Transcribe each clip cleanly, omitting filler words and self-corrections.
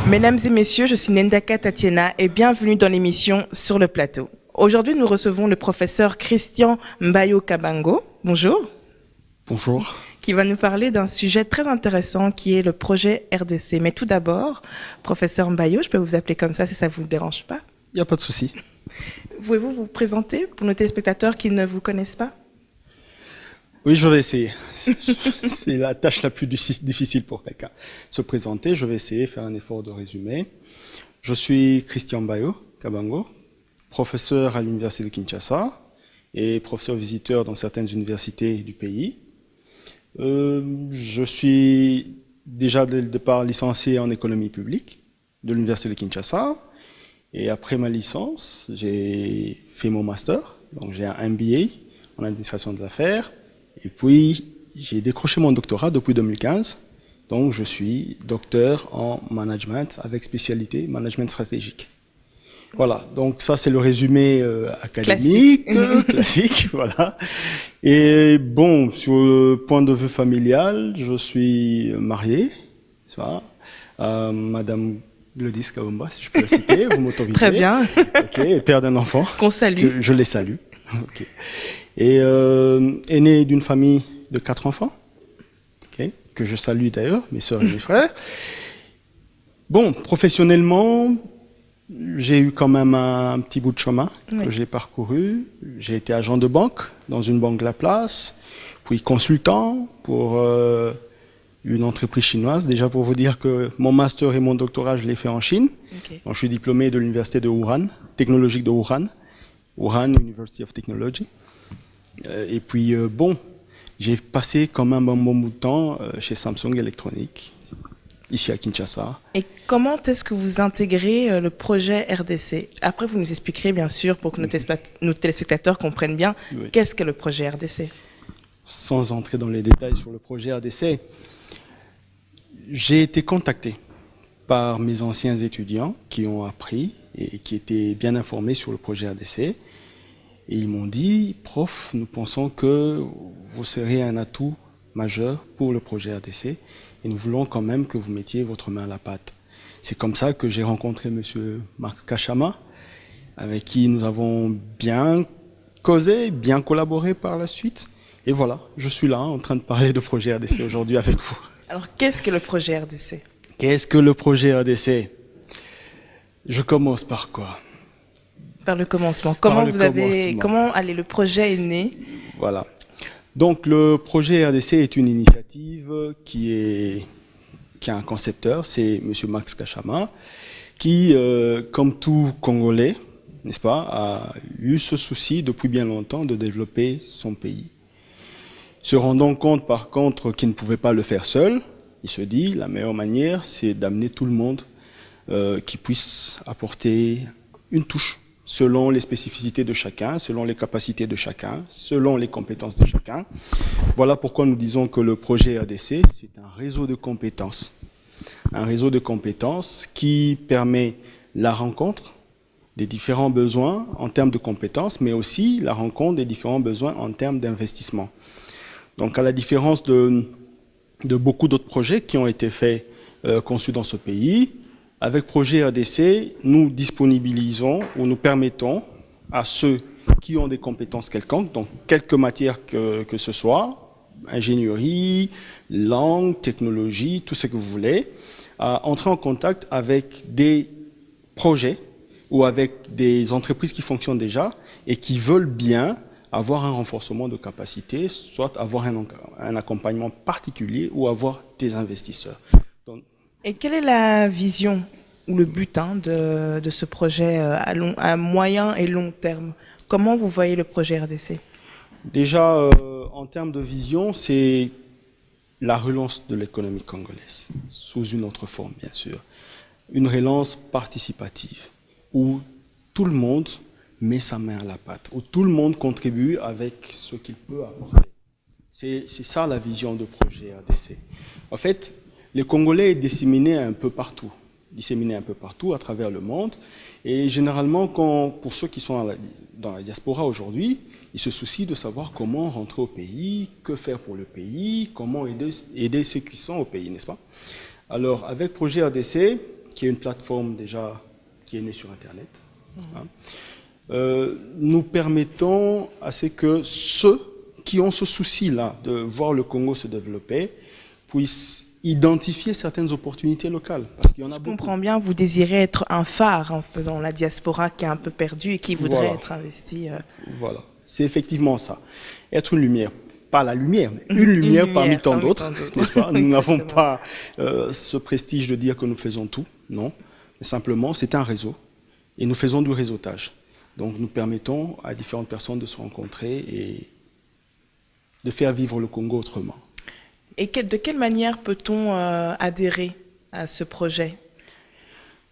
Mesdames et messieurs, je suis Nendaka Tatiana et bienvenue dans l'émission Sur le plateau. Aujourd'hui, nous recevons le professeur Christian Mbayo Kabango. Bonjour. Bonjour. Qui va nous parler d'un sujet très intéressant qui est le projet RDC. Mais tout d'abord, professeur Mbayo, je peux vous appeler comme ça si ça ne vous dérange pas? Il n'y a pas de souci. Pouvez-vous vous présenter pour nos téléspectateurs qui ne vous connaissent pas? Oui, je vais essayer. C'est la tâche la plus difficile pour quelqu'un. Se présenter, je vais essayer de faire un effort de résumé. Je suis Christian Mbayo Kabango, professeur à l'Université de Kinshasa et professeur visiteur dans certaines universités du pays. Je suis déjà dès le départ licencié en économie publique de l'Université de Kinshasa. Et après ma licence, j'ai fait mon master. Donc j'ai un MBA en administration des affaires. Et puis, j'ai décroché mon doctorat depuis 2015. Donc, je suis docteur en management avec spécialité management stratégique. Voilà, donc ça, c'est le résumé académique, classique, voilà. Et bon, sur le point de vue familial, je suis marié, ça, Madame Glodis Kabamba, si je peux la citer, vous m'autorisez. Très bien. Ok, et père d'un enfant. Qu'on salue. Je les salue. Ok. Et né d'une famille de 4 enfants, okay, que je salue d'ailleurs, mes sœurs et mes frères. Bon, professionnellement, j'ai eu quand même un petit bout de chemin que j'ai parcouru. J'ai été agent de banque dans une banque de la place, puis consultant pour une entreprise chinoise. Déjà pour vous dire que mon master et mon doctorat, je l'ai fait en Chine. Okay. Donc, je suis diplômé de l'université de Wuhan, technologique de Wuhan, Wuhan University of Technology. Et puis, bon, j'ai passé quand même un bon bout de temps chez Samsung Electronics, ici à Kinshasa. Et comment est-ce que vous intégrez le projet RDC? Après, vous nous expliquerez, bien sûr, pour que nos téléspectateurs comprennent bien, qu'est-ce que le projet RDC? Sans entrer dans les détails sur le projet RDC, j'ai été contacté par mes anciens étudiants qui ont appris et qui étaient bien informés sur le projet RDC. Et ils m'ont dit, prof, nous pensons que vous serez un atout majeur pour le projet RDC et nous voulons quand même que vous mettiez votre main à la pâte. C'est comme ça que j'ai rencontré M. Max Kachama, avec qui nous avons bien causé, bien collaboré par la suite. Et voilà, je suis là en train de parler de projet RDC aujourd'hui avec vous. Alors, qu'est-ce que le projet RDC? Qu'est-ce que le projet RDC? Je commence par quoi? Par le commencement. Comment le projet est né? Voilà. Donc le projet RDC est une initiative qui a un concepteur, c'est M. Max Kachama, qui, comme tout Congolais, n'est-ce pas, a eu ce souci depuis bien longtemps de développer son pays. Se rendant compte, par contre, qu'il ne pouvait pas le faire seul, il se dit la meilleure manière, c'est d'amener tout le monde qui puisse apporter une touche selon les spécificités de chacun, selon les capacités de chacun, selon les compétences de chacun. Voilà pourquoi nous disons que le projet RDC, c'est un réseau de compétences. Un réseau de compétences qui permet la rencontre des différents besoins en termes de compétences, mais aussi la rencontre des différents besoins en termes d'investissement. Donc à la différence de beaucoup d'autres projets qui ont été faits, conçus dans ce pays, avec projet RDC, nous disponibilisons ou nous permettons à ceux qui ont des compétences quelconques, donc quelques matières que ce soit, ingénierie, langue, technologie, tout ce que vous voulez, à entrer en contact avec des projets ou avec des entreprises qui fonctionnent déjà et qui veulent bien avoir un renforcement de capacité, soit avoir un accompagnement particulier ou avoir des investisseurs. Donc, et quelle est la vision ou le but de ce projet à moyen et long terme? Comment vous voyez le projet RDC? Déjà, en termes de vision, c'est la relance de l'économie congolaise, sous une autre forme, bien sûr. Une relance participative, où tout le monde met sa main à la pâte, où tout le monde contribue avec ce qu'il peut apporter. C'est ça la vision de projet RDC. En fait, les Congolais sont disséminés un peu partout à travers le monde. Et généralement, pour ceux qui sont dans la diaspora aujourd'hui, ils se soucient de savoir comment rentrer au pays, que faire pour le pays, comment aider ceux qui sont au pays, n'est-ce pas? Alors, avec Projet RDC, qui est une plateforme déjà qui est née sur Internet. Nous permettons à ce que ceux qui ont ce souci-là de voir le Congo se développer puissent identifier certaines opportunités locales. Parce qu'il y en a Je beaucoup. comprends bien, vous désirez être un phare un peu dans la diaspora qui est un peu perdue et qui voudrait être investie. Voilà, c'est effectivement ça. Être une lumière. Pas la lumière, mais une lumière parmi tant d'autres, n'est-ce pas? Nous n'avons pas ce prestige de dire que nous faisons tout, non. Mais simplement, c'est un réseau et nous faisons du réseautage. Donc nous permettons à différentes personnes de se rencontrer et de faire vivre le Congo autrement. Et de quelle manière peut-on adhérer à ce projet?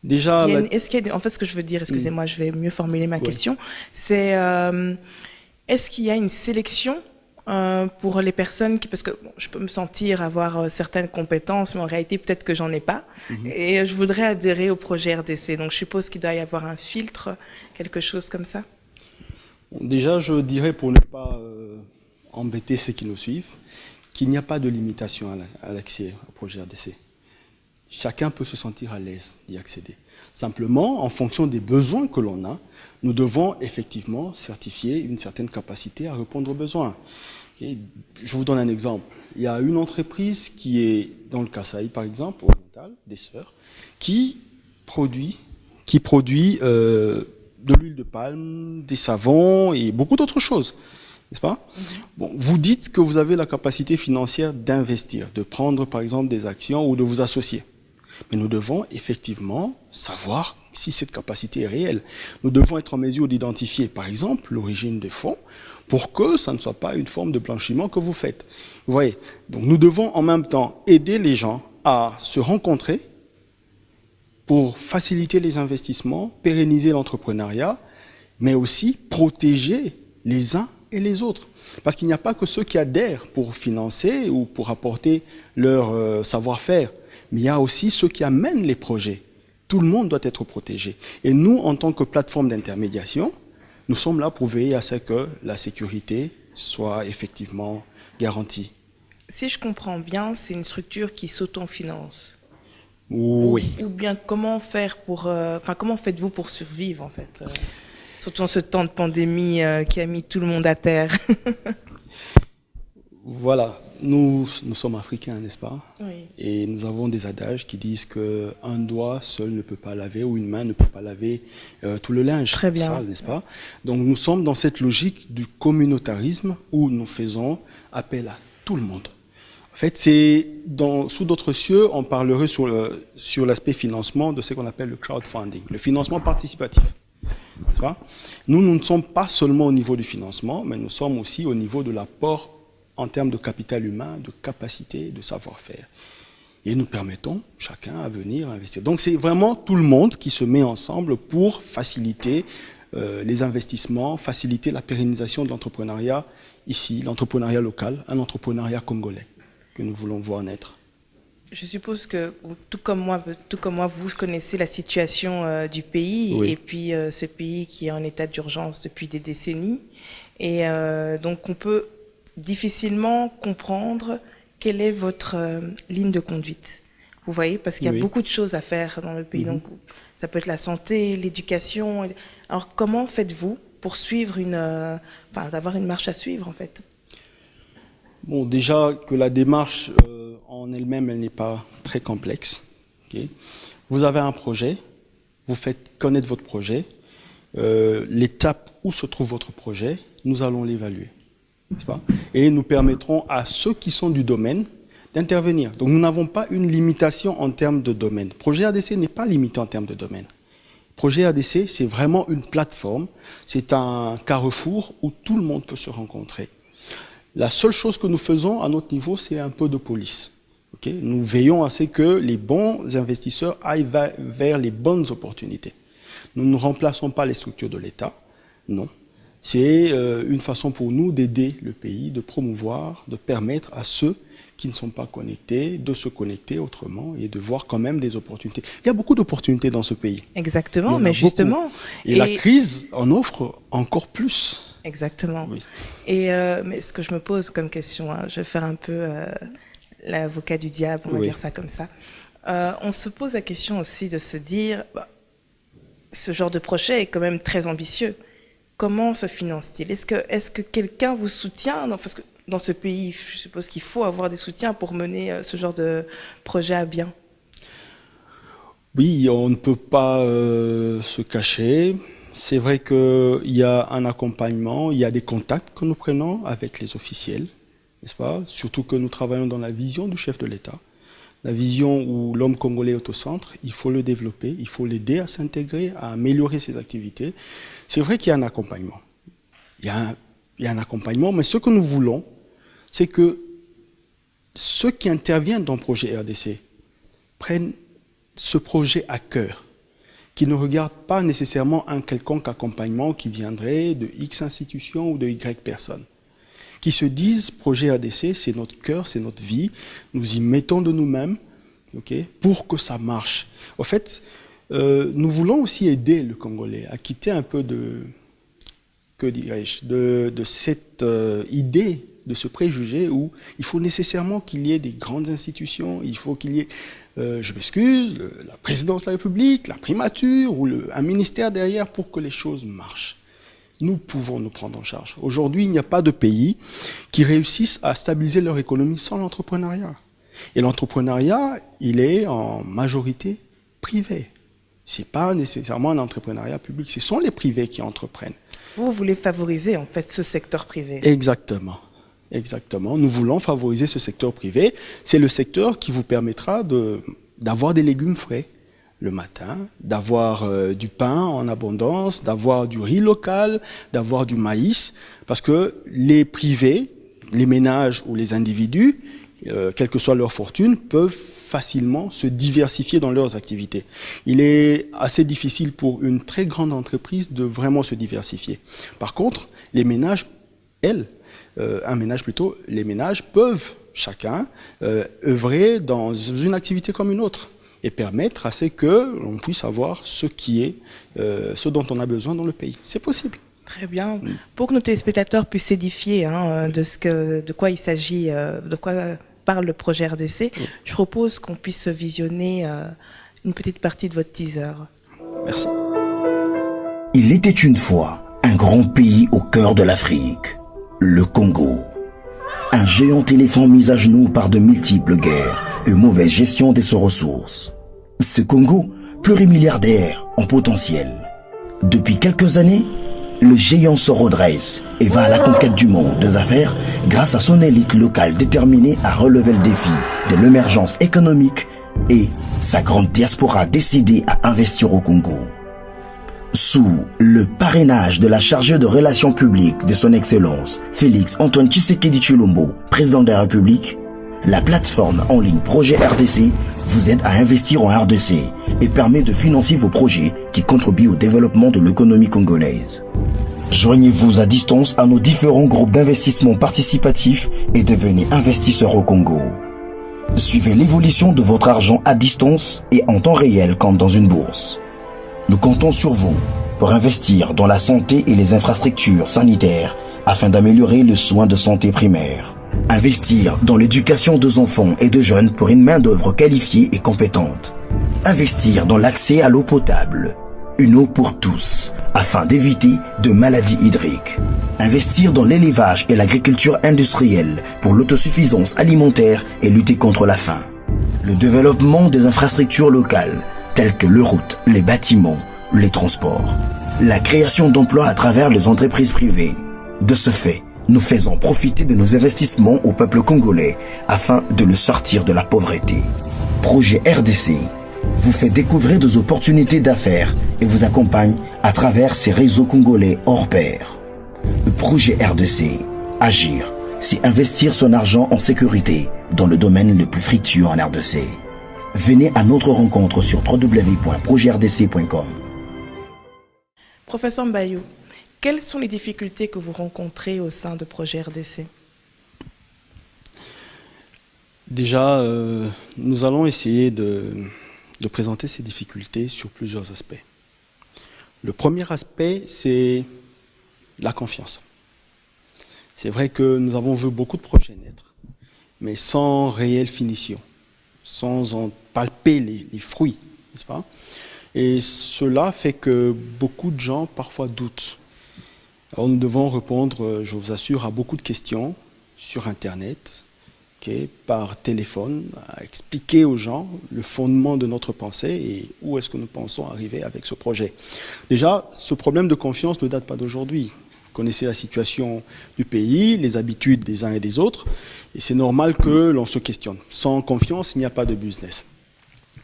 Déjà, en fait, ce que je veux dire, excusez-moi, je vais mieux formuler ma question, c'est est-ce qu'il y a une sélection pour les personnes parce que bon, je peux me sentir avoir certaines compétences, mais en réalité, peut-être que j'en ai pas. Et je voudrais adhérer au projet RDC. Donc, je suppose qu'il doit y avoir un filtre, quelque chose comme ça. Bon, déjà, je dirais, pour ne pas embêter ceux qui nous suivent, qu'il n'y a pas de limitation à l'accès au projet RDC. Chacun peut se sentir à l'aise d'y accéder. Simplement, en fonction des besoins que l'on a, nous devons effectivement certifier une certaine capacité à répondre aux besoins. Et je vous donne un exemple. Il y a une entreprise qui est dans le Kasaï, par exemple, oriental, des sœurs, qui produit de l'huile de palme, des savons et beaucoup d'autres choses. N'est-ce pas? Bon, vous dites que vous avez la capacité financière d'investir, de prendre par exemple des actions ou de vous associer. Mais nous devons effectivement savoir si cette capacité est réelle. Nous devons être en mesure d'identifier par exemple l'origine des fonds pour que ça ne soit pas une forme de blanchiment que vous faites. Vous voyez? Donc nous devons en même temps aider les gens à se rencontrer pour faciliter les investissements, pérenniser l'entrepreneuriat, mais aussi protéger les uns et les autres. Parce qu'il n'y a pas que ceux qui adhèrent pour financer ou pour apporter leur savoir-faire, mais il y a aussi ceux qui amènent les projets. Tout le monde doit être protégé. Et nous, en tant que plateforme d'intermédiation, nous sommes là pour veiller à ce que la sécurité soit effectivement garantie. Si je comprends bien, c'est une structure qui s'autofinance. Oui. Ou bien comment faire pour, comment faites-vous pour survivre en fait, surtout en ce temps de pandémie qui a mis tout le monde à terre. Voilà, nous sommes africains, n'est-ce pas? Oui. Et nous avons des adages qui disent qu'un doigt seul ne peut pas laver ou une main ne peut pas laver tout le linge sale, n'est-ce pas? Donc nous sommes dans cette logique du communautarisme où nous faisons appel à tout le monde. En fait, sous d'autres cieux, on parlerait sur l'aspect financement de ce qu'on appelle le crowdfunding, le financement participatif. Nous ne sommes pas seulement au niveau du financement, mais nous sommes aussi au niveau de l'apport en termes de capital humain, de capacité, de savoir-faire. Et nous permettons chacun à venir investir. Donc c'est vraiment tout le monde qui se met ensemble pour faciliter les investissements, faciliter la pérennisation de l'entrepreneuriat ici, l'entrepreneuriat local, un entrepreneuriat congolais que nous voulons voir naître. Je suppose que, tout comme moi, vous connaissez la situation du pays, oui. Et puis ce pays qui est en état d'urgence depuis des décennies. Et donc on peut difficilement comprendre quelle est votre ligne de conduite. Vous voyez, parce qu'il y a beaucoup de choses à faire dans le pays. Donc ça peut être la santé, l'éducation. Alors comment faites-vous pour suivre d'avoir une marche à suivre en fait? Bon, déjà que la démarche en elle-même, elle n'est pas très complexe. Okay. Vous avez un projet, vous faites connaître votre projet, l'étape où se trouve votre projet, nous allons l'évaluer, n'est-ce pas? Et nous permettrons à ceux qui sont du domaine d'intervenir. Donc nous n'avons pas une limitation en termes de domaine. Projet RDC n'est pas limité en termes de domaine. Projet RDC, c'est vraiment une plateforme, c'est un carrefour où tout le monde peut se rencontrer. La seule chose que nous faisons à notre niveau, c'est un peu de police. Okay? Nous veillons à ce que les bons investisseurs aillent vers les bonnes opportunités. Nous ne remplaçons pas les structures de l'État, non. C'est une façon pour nous d'aider le pays, de promouvoir, de permettre à ceux qui ne sont pas connectés de se connecter autrement et de voir quand même des opportunités. Il y a beaucoup d'opportunités dans ce pays. Exactement, mais justement. Et la crise en offre encore plus. Exactement. Oui. Et mais ce que je me pose comme question, je vais faire un peu l'avocat du diable, on va dire ça comme ça. On se pose la question aussi de se dire, ce genre de projet est quand même très ambitieux. Comment se finance-t-il? Est-ce que quelqu'un vous soutient? Parce que dans ce pays, je suppose qu'il faut avoir des soutiens pour mener ce genre de projet à bien. Oui, on ne peut pas se cacher. C'est vrai qu'il y a un accompagnement, il y a des contacts que nous prenons avec les officiels, n'est-ce pas? Surtout que nous travaillons dans la vision du chef de l'État. La vision où l'homme congolais est au centre, il faut le développer, il faut l'aider à s'intégrer, à améliorer ses activités. C'est vrai qu'il y a un accompagnement. Il y a un accompagnement, mais ce que nous voulons, c'est que ceux qui interviennent dans le projet RDC prennent ce projet à cœur, qui ne regardent pas nécessairement un quelconque accompagnement qui viendrait de X institutions ou de Y personnes. Qui se disent, projet RDC, c'est notre cœur, c'est notre vie, nous y mettons de nous-mêmes, pour que ça marche. En fait, nous voulons aussi aider le Congolais à quitter un peu de cette idée, de ce préjugé où il faut nécessairement qu'il y ait des grandes institutions, il faut qu'il y ait, je m'excuse, la présidence de la République, la primature ou un ministère derrière pour que les choses marchent. Nous pouvons nous prendre en charge. Aujourd'hui, il n'y a pas de pays qui réussissent à stabiliser leur économie sans l'entrepreneuriat. Et l'entrepreneuriat, il est en majorité privé. Ce n'est pas nécessairement un entrepreneuriat public, ce sont les privés qui entreprennent. Vous voulez favoriser en fait ce secteur privé. Exactement. Exactement. Nous voulons favoriser ce secteur privé. C'est le secteur qui vous permettra d'avoir des légumes frais le matin, d'avoir du pain en abondance, d'avoir du riz local, d'avoir du maïs, parce que les privés, les ménages ou les individus, quelle que soit leur fortune, peuvent facilement se diversifier dans leurs activités. Il est assez difficile pour une très grande entreprise de vraiment se diversifier. Par contre, les ménages, les ménages peuvent chacun œuvrer dans une activité comme une autre et permettre à ce que l'on puisse avoir ce ce dont on a besoin dans le pays. C'est possible. Très bien. Pour que nos téléspectateurs puissent s'édifier de quoi il s'agit, de quoi parle le projet RDC, je propose qu'on puisse visionner une petite partie de votre teaser. Merci. Il était une fois un grand pays au cœur de l'Afrique, le Congo. Un géant éléphant mis à genoux par de multiples guerres et mauvaise gestion de ses ressources. Ce Congo, plurimilliardaire en potentiel. Depuis quelques années, le géant se redresse et va à la conquête du monde des affaires grâce à son élite locale déterminée à relever le défi de l'émergence économique et sa grande diaspora décidée à investir au Congo. Sous le parrainage de la chargée de relations publiques de son Excellence, Félix Antoine Tshisekedi Tshilombo, président de la République, la plateforme en ligne Projet RDC vous aide à investir en RDC et permet de financer vos projets qui contribuent au développement de l'économie congolaise. Joignez-vous à distance à nos différents groupes d'investissement participatifs et devenez investisseur au Congo. Suivez l'évolution de votre argent à distance et en temps réel comme dans une bourse. Nous comptons sur vous pour investir dans la santé et les infrastructures sanitaires afin d'améliorer le soin de santé primaire. Investir dans l'éducation des enfants et de jeunes pour une main-d'œuvre qualifiée et compétente. Investir dans l'accès à l'eau potable, une eau pour tous, afin d'éviter de maladies hydriques. Investir dans l'élevage et l'agriculture industrielle pour l'autosuffisance alimentaire et lutter contre la faim. Le développement des infrastructures locales, telles que les routes, les bâtiments, les transports. La création d'emplois à travers les entreprises privées. De ce fait, nous faisons profiter de nos investissements au peuple congolais afin de le sortir de la pauvreté. Projet RDC vous fait découvrir des opportunités d'affaires et vous accompagne à travers ces réseaux congolais hors pair. Le projet RDC, agir, c'est investir son argent en sécurité dans le domaine le plus fructueux en RDC. Venez à notre rencontre sur www.projetrdc.com. Professeur Mbayou, quelles sont les difficultés que vous rencontrez au sein de Projet RDC? Déjà, nous allons essayer de présenter ces difficultés sur plusieurs aspects. Le premier aspect, c'est la confiance. C'est vrai que nous avons vu beaucoup de projets naître, mais sans réelle finition, sans en palper les fruits, n'est-ce pas? Et cela fait que beaucoup de gens parfois doutent. Alors nous devons répondre, je vous assure, à beaucoup de questions sur Internet, par téléphone, à expliquer aux gens le fondement de notre pensée et où est-ce que nous pensons arriver avec ce projet. Déjà, ce problème de confiance ne date pas d'aujourd'hui. Vous connaissez la situation du pays, les habitudes des uns et des autres, et c'est normal que l'on se questionne. Sans confiance, il n'y a pas de business.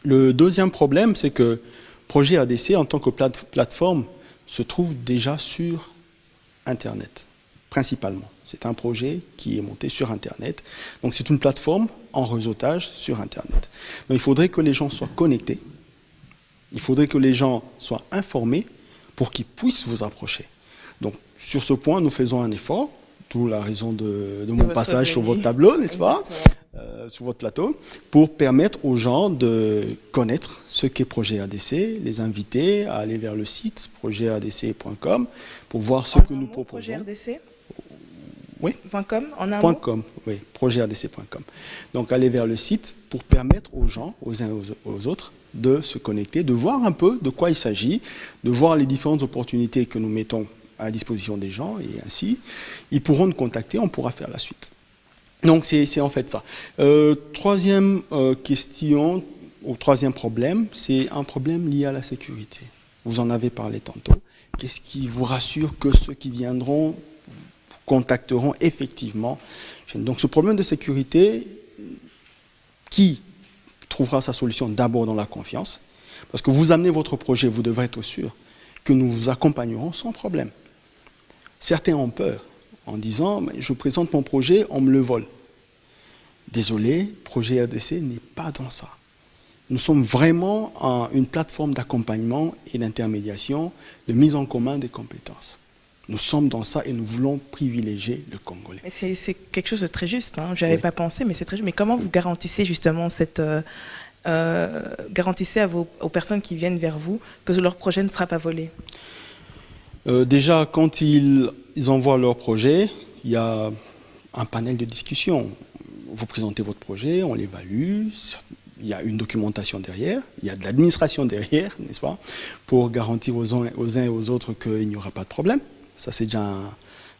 Le deuxième problème, c'est que Projet ADC, en tant que plateforme, se trouve déjà sur Internet, principalement. C'est un projet qui est monté sur Internet. Donc c'est une plateforme en réseautage sur Internet. Donc il faudrait que les gens soient connectés. Il faudrait que les gens soient informés pour qu'ils puissent vous approcher. Donc sur ce point, nous faisons un effort, d'où la raison de mon passage sur votre tableau, n'est-ce pas, sur votre plateau, pour permettre aux gens de connaître ce qu'est Projet ADC, les inviter à aller vers le site projetatdc.com pour voir ce que nous proposons. Projet ADC? Oui. .com, en un mot? .com, oui, projetatdc.com. Donc, aller vers le site pour permettre aux gens, aux uns et aux autres, de se connecter, de voir un peu de quoi il s'agit, de voir les différentes opportunités que nous mettons à la disposition des gens, et ainsi, ils pourront nous contacter, on pourra faire la suite. Donc, c'est en fait ça. Troisième question, ou troisième problème, c'est un problème lié à la sécurité. Vous en avez parlé tantôt. Qu'est-ce qui vous rassure que ceux qui viendront contacteront effectivement? Donc ce problème de sécurité, qui trouvera sa solution d'abord dans la confiance? Parce que vous amenez votre projet, vous devrez être sûr que nous vous accompagnerons sans problème. Certains ont peur en disant « je présente mon projet, on me le vole ». Désolé, Projet ADC n'est pas dans ça. Nous sommes vraiment une plateforme d'accompagnement et d'intermédiation, de mise en commun des compétences. Nous sommes dans ça et nous voulons privilégier le Congolais. C'est quelque chose de très juste, hein. Je n'avais pas pensé, mais c'est très juste. Mais comment vous garantissez justement garantissez aux personnes qui viennent vers vous que leur projet ne sera pas volé? Déjà, quand ils envoient leur projet, il y a un panel de discussion. Vous présentez votre projet, on l'évalue, il y a une documentation derrière, il y a de l'administration derrière, n'est-ce pas, pour garantir aux uns et aux autres qu'il n'y aura pas de problème. Ça, c'est déjà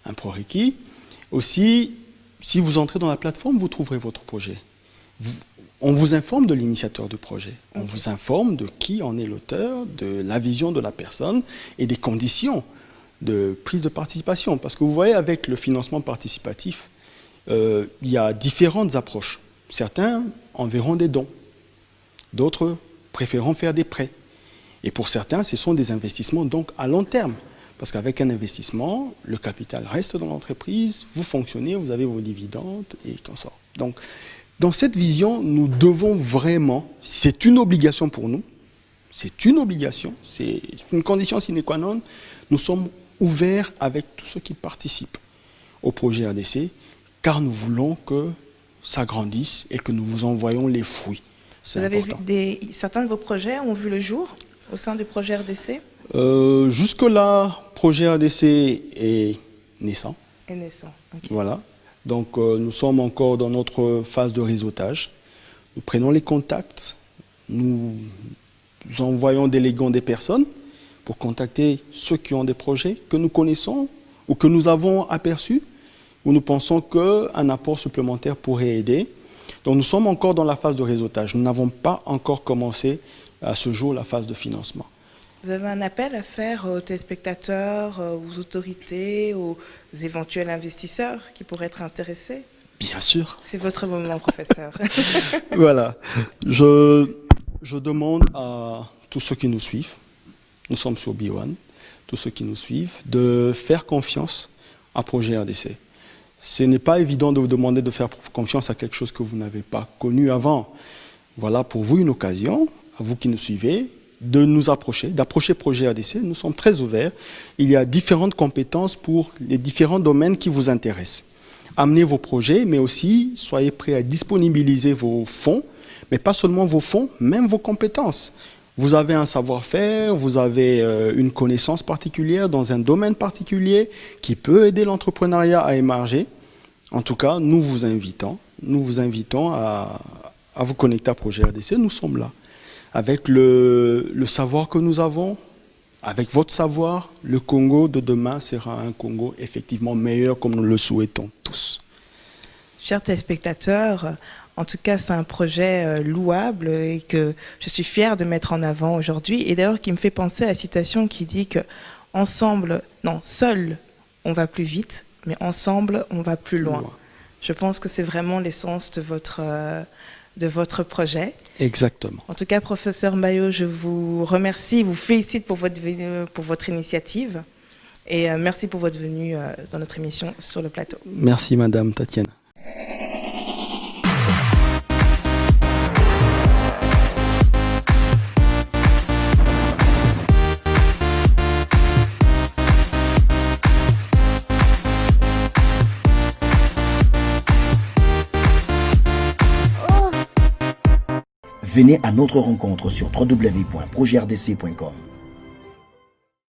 un prérequis. Aussi, si vous entrez dans la plateforme, vous trouverez votre projet. On vous informe de l'initiateur du projet. On vous informe de qui en est l'auteur, de la vision de la personne et des conditions de prise de participation. Parce que vous voyez, avec le financement participatif, il y a différentes approches. Certains enverront des dons. D'autres préféreront faire des prêts. Et pour certains, ce sont des investissements donc à long terme. Parce qu'avec un investissement, le capital reste dans l'entreprise, vous fonctionnez, vous avez vos dividendes et tout ça. Donc, dans cette vision, nous devons vraiment, c'est une obligation pour nous, c'est une obligation, c'est une condition sine qua non, nous sommes ouverts avec tous ceux qui participent au projet ADC, car nous voulons que ça grandisse et que nous vous envoyons les fruits. Vous avez vu certains de vos projets ont vu le jour au sein du projet RDC? Jusque-là, projet ADC est naissant. Est naissant. Okay. Voilà. Donc, nous sommes encore dans notre phase de réseautage. Nous prenons les contacts, nous envoyons, déléguons des personnes pour contacter ceux qui ont des projets que nous connaissons ou que nous avons aperçus, où nous pensons qu'un apport supplémentaire pourrait aider. Donc, nous sommes encore dans la phase de réseautage. Nous n'avons pas encore commencé à ce jour la phase de financement. Vous avez un appel à faire aux téléspectateurs, aux autorités, aux éventuels investisseurs qui pourraient être intéressés? Bien sûr. C'est votre moment, professeur. Voilà. Je demande à tous ceux qui nous suivent, nous sommes sur B1, tous ceux qui nous suivent, de faire confiance à Projet RDC. Ce n'est pas évident de vous demander de faire confiance à quelque chose que vous n'avez pas connu avant. Voilà pour vous une occasion, à vous qui nous suivez, de nous approcher, d'approcher Projet ADC. Nous sommes très ouverts. Il y a différentes compétences pour les différents domaines qui vous intéressent. Amenez vos projets, mais aussi soyez prêts à disponibiliser vos fonds, mais pas seulement vos fonds, même vos compétences. Vous avez un savoir-faire, vous avez une connaissance particulière dans un domaine particulier qui peut aider l'entrepreneuriat à émerger. En tout cas, nous vous invitons à à vous connecter à Projet RDC, nous sommes là. Avec le savoir que nous avons, avec votre savoir, le Congo de demain sera un Congo effectivement meilleur comme nous le souhaitons tous. Chers téléspectateurs, en tout cas, c'est un projet louable et que je suis fière de mettre en avant aujourd'hui. Et d'ailleurs, qui me fait penser à la citation qui dit que seul, on va plus vite, mais ensemble, on va plus loin. Je pense que c'est vraiment l'essence de votre projet. Exactement. En tout cas, professeur Mbayo, je vous remercie, vous félicite pour votre initiative et merci pour votre venue dans notre émission sur le plateau. Merci, Madame Tatiana. Venez à notre rencontre sur www.projetrdc.com.